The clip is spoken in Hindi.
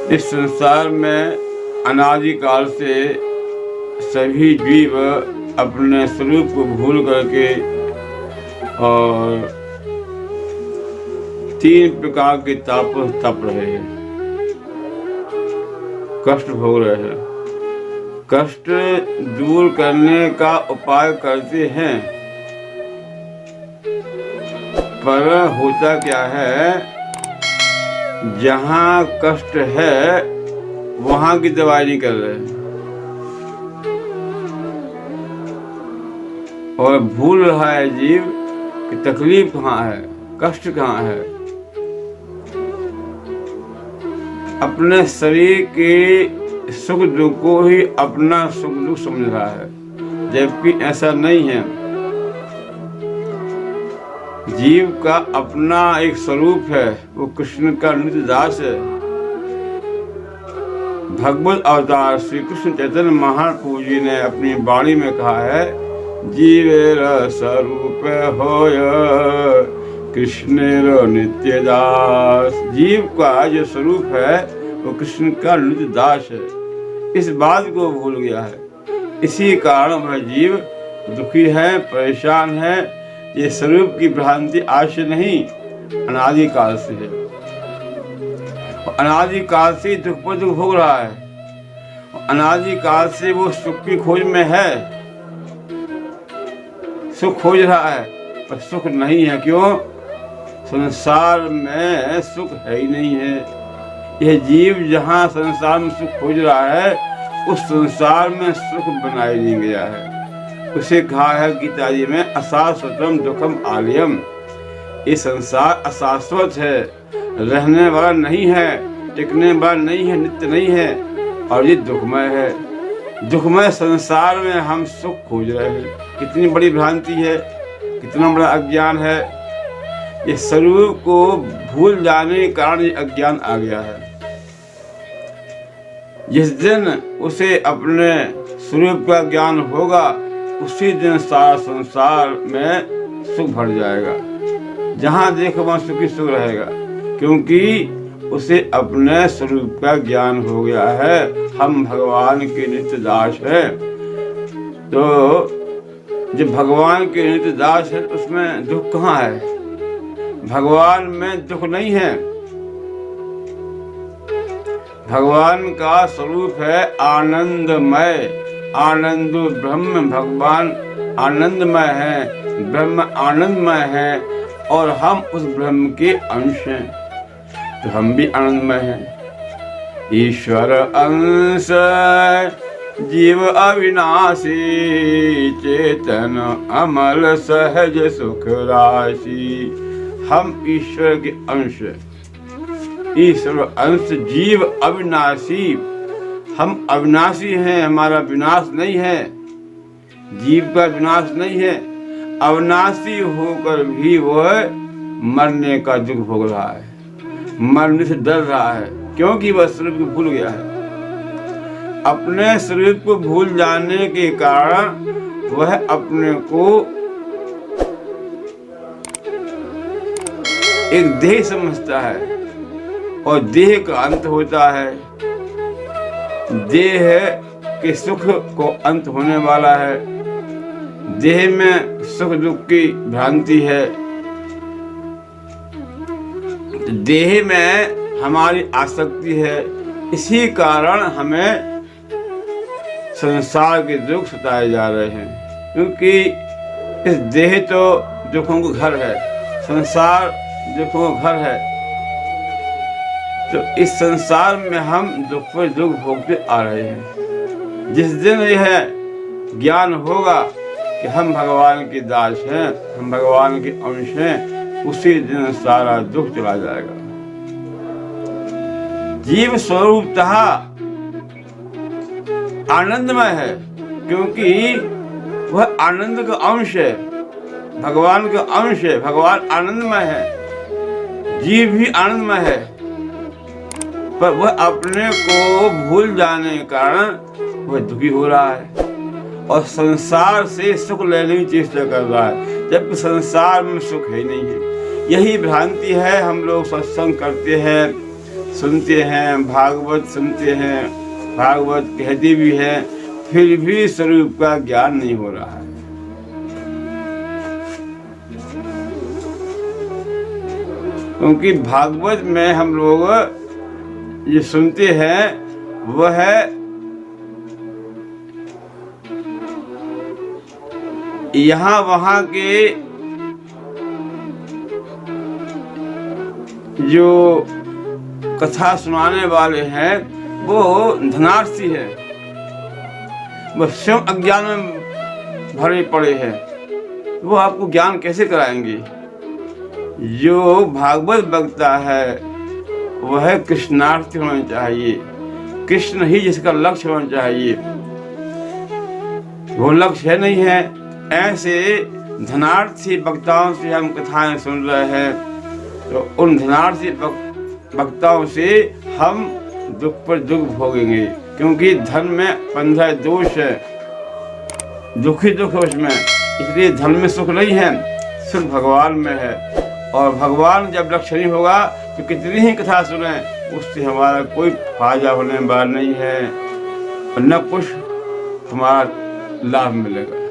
इस संसार में अनादिकाल से सभी जीव अपने स्वरूप को भूल करके और 3 प्रकार के ताप तप रहे हैं, कष्ट भोग रहे हैं। कष्ट दूर करने का उपाय करते हैं, पर होता क्या है, जहाँ कष्ट है वहाँ की दवाई नहीं कर रहे और भूल रहा है जीव कि तकलीफ कहाँ है, कष्ट कहाँ है। अपने शरीर के सुख दुख को ही अपना सुख दुख समझ रहा है, जबकि ऐसा नहीं है। जीव का अपना एक स्वरूप है, वो कृष्ण का नित्य दास है। भगवत अवतार श्री कृष्ण चैतन्य महाप्रभु जी ने अपनी वाणी में कहा है, जीवेर स्वरूप होय कृष्णेर नित्य दास। जीव का जो स्वरूप है वो कृष्ण का नित्य दास है। इस बात को भूल गया है, इसी कारण वह जीव दुखी है, परेशान है। ये स्वरूप की भ्रांति आज से नहीं, अनादिकाल से है। अनादिकाल से दुख पर दुख भोग रहा है। अनादिकाल से वो सुख की खोज में है, सुख खोज रहा है, पर सुख नहीं है। क्यों? संसार में सुख है ही नहीं है। यह जीव जहाँ संसार में सुख खोज रहा है, उस संसार में सुख बनाया नहीं गया है। उसे कहा है गीता जी में, अशाश्वतम दुखम आलयम। ये संसार अशाश्वत है, रहने वाला नहीं है, टिकने वाला नहीं है, नित्य नहीं है, और ये दुखमय है। दुखमय संसार में हम सुख खोज रहे हैं। कितनी बड़ी भ्रांति है, कितना बड़ा अज्ञान है। ये स्वरूप को भूल जाने के कारण ये अज्ञान आ गया है। जिस दिन उसे अपने स्वरूप का ज्ञान होगा, उसी दिन सारा संसार में सुख भर जाएगा। जहाँ देखो वहाँ सुखी सुख रहेगा, क्योंकि उसे अपने स्वरूप का ज्ञान हो गया है। हम भगवान के नित्य दास हैं। तो जब भगवान के नित्य दास है, उसमें दुख कहाँ है? भगवान में दुख नहीं है। भगवान का स्वरूप है आनंदमय। आनंद ब्रह्म, भगवान आनंदमय है, ब्रह्म आनंदमय है, और हम उस ब्रह्म के अंश हैं, तो हम भी आनंदमय हैं। ईश्वर अंश जीव अविनाशी, चेतन अमल सहज सुख राशि। हम ईश्वर के अंश, ईश्वर अंश जीव अविनाशी। हम अविनाशी हैं, हमारा विनाश नहीं है, जीव का विनाश नहीं है। अविनाशी होकर भी वह मरने का दुख भोग रहा है, मरने से डर रहा है, क्योंकि वह स्वरूप को भूल गया है। अपने स्वरूप को भूल जाने के कारण वह अपने को एक देह समझता है, और देह का अंत होता है। देह के सुख को अंत होने वाला है। देह में सुख दुख की भ्रांति है। देह में हमारी आसक्ति है, इसी कारण हमें संसार के दुख सताए जा रहे हैं। क्योंकि इस देह तो दुखों का घर है, संसार दुखों का घर है। तो इस संसार में हम दुख पर दुख भोगते आ रहे हैं। जिस दिन यह ज्ञान होगा कि हम भगवान के दास हैं, हम भगवान के अंश हैं, उसी दिन सारा दुख चला जाएगा। जीव स्वरूपतः आनंदमय है, क्योंकि वह आनंद का अंश है, भगवान का अंश है। भगवान आनंदमय है, जीव भी आनंदमय है, पर वह अपने को भूल जाने के कारण वह दुखी हो रहा है और संसार से सुख लेने की चेष्टा कर रहा है, जबकि संसार में सुख ही नहीं है। यही भ्रांति है। हम लोग सत्संग करते हैं, सुनते हैं, भागवत सुनते हैं, भागवत कहती भी है, फिर भी स्वरूप का ज्ञान नहीं हो रहा है। क्योंकि भागवत में हम लोग ये सुनते हैं वह यहाँ वहाँ के जो कथा सुनाने वाले हैं वो धनार्थी है, वो स्वयं अज्ञान में भरे पड़े हैं, वो आपको ज्ञान कैसे कराएंगे। जो भागवत वक्ता है वह कृष्णार्थी होना चाहिए, कृष्ण ही जिसका लक्ष्य होना चाहिए, वो लक्ष्य नहीं है। ऐसे धनार्थी वक्ताओं से हम कथाएं सुन रहे हैं तो उन धनार्थी वक्ताओं से हम दुख पर दुख भोगेंगे, क्योंकि धन में 15 दोष है, दुखी दुख है उसमें, इसलिए धन में सुख नहीं है, सुख भगवान में है। और भगवान जब लक्ष्य नहीं होगा तो कितनी ही कथा सुने उससे हमारा कोई फायदा होने वाला नहीं है और न कुछ हमारा लाभ मिलेगा।